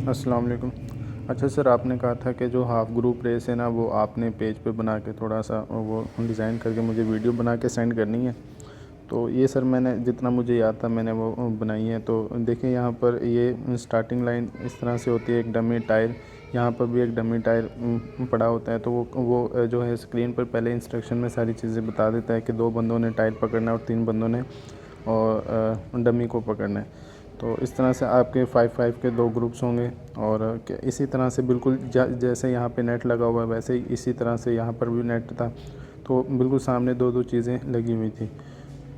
अस्सलाम वालेकुम। अच्छा सर, आपने कहा था कि जो हाफ़ ग्रुप रेस है ना, वो आपने पेज पे बना के थोड़ा सा वो डिज़ाइन करके मुझे वीडियो बना के सेंड करनी है। तो ये सर मैंने जितना मुझे याद था मैंने वो बनाई है। तो देखिए यहाँ पर ये स्टार्टिंग लाइन इस तरह से होती है, एक डमी टायर, यहाँ पर भी एक डमी टायर पड़ा होता है। तो वो जो है स्क्रीन पर पहले इंस्ट्रक्शन में सारी चीज़ें बता देता है कि 2 बंदों ने टायर पकड़ना है और 3 बंदों ने और डमी को पकड़ना है। तो इस तरह से आपके 5-5 के 2 ग्रुप्स होंगे और इसी तरह से बिल्कुल जैसे यहाँ पे नेट लगा हुआ है वैसे ही इसी तरह से यहाँ पर भी नेट था। तो बिल्कुल सामने 2-2 चीज़ें लगी हुई थी।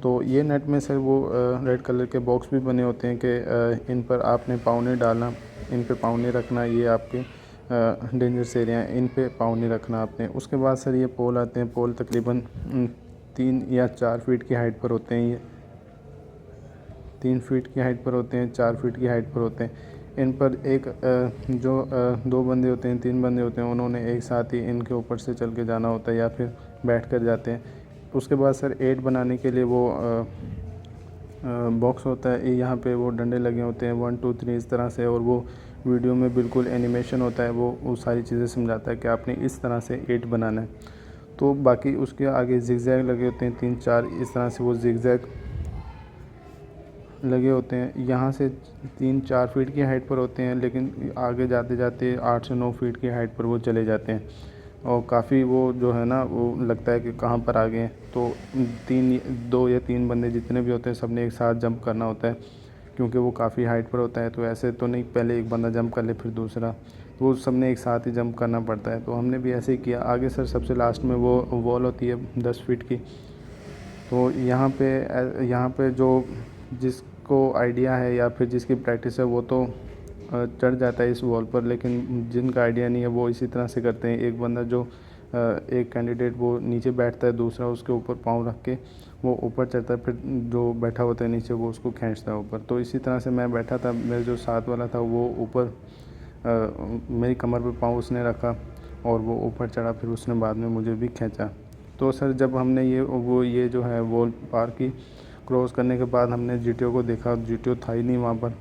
तो ये नेट में सर वो रेड कलर के बॉक्स भी बने होते हैं कि इन पर आपने पाँव नहीं डालना, इन पे पाँव नहीं रखना, ये आपके डेंजरस एरिया हैं, इन पे पाँव नहीं रखना आपने। उसके बाद सर ये पोल आते हैं। पोल तकरीबन 3 या 4 फीट की हाइट पर होते हैं। ये 3 फीट की हाइट पर होते हैं, 4 फीट की हाइट पर होते हैं। इन पर एक जो 2 बंदे होते हैं, 3 बंदे होते हैं, उन्होंने एक साथ ही इनके ऊपर से चल के जाना होता है या फिर बैठ कर जाते हैं। उसके बाद सर 8 बनाने के लिए वो बॉक्स होता है, यहाँ पे वो डंडे लगे होते हैं 1 2 3 इस तरह से, और वो वीडियो में बिल्कुल एनिमेशन होता है, वो सारी चीज़ें समझाता है कि आपने इस तरह से 8 बनाना है। तो बाकी उसके आगे ज़िगज़ैग लगे होते हैं 3-4 इस तरह से, वो ज़िगज़ैग लगे होते हैं। यहाँ से 3-4 फीट की हाइट पर होते हैं, लेकिन आगे जाते जाते 8 से 9 फीट की हाइट पर वो चले जाते हैं और काफ़ी वो जो है ना वो लगता है कि कहाँ पर आ गए हैं। तो 2 या 3 बंदे जितने भी होते हैं सब ने एक साथ जंप करना होता है, क्योंकि वो काफ़ी हाइट पर होता है। तो ऐसे तो नहीं पहले एक बंदा जंप कर ले फिर दूसरा, तो वो सब ने एक साथ ही जंप करना पड़ता है। तो हमने भी ऐसे ही किया। आगे सर सबसे लास्ट में वो वॉल होती है 10 फीट की। तो यहाँ पे जो जिसको आइडिया है या फिर जिसकी प्रैक्टिस है वो तो चढ़ जाता है इस वॉल पर, लेकिन जिनका आइडिया नहीं है वो इसी तरह से करते हैं। एक बंदा जो एक कैंडिडेट वो नीचे बैठता है, दूसरा उसके ऊपर पाँव रख के वो ऊपर चढ़ता है, फिर जो बैठा होता है नीचे वो उसको खींचता है ऊपर। तो इसी तरह से मैं बैठा था, मेरे जो साथ वाला था वो ऊपर मेरी कमर पे पाँव उसने रखा और वो ऊपर चढ़ा, फिर उसने बाद में मुझे भी खींचा। तो सर जब हमने ये जो है वॉल पार की, क्रॉस करने के बाद हमने जीटीओ को देखा, जीटीओ था ही नहीं वहाँ पर।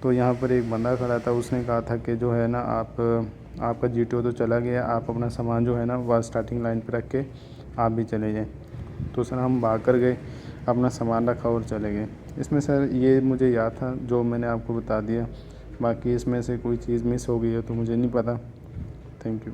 तो यहाँ पर एक बंदा खड़ा था, उसने कहा था कि जो है ना आपका जीटीओ तो चला गया, आप अपना सामान जो है ना वह स्टार्टिंग लाइन पे रख के आप भी चले जाएं। तो सर हम भाग कर गए, अपना सामान रखा और चले गए। इसमें सर ये मुझे याद था जो मैंने आपको बता दिया, बाकी इसमें से कोई चीज़ मिस हो गई है तो मुझे नहीं पता। Thank you.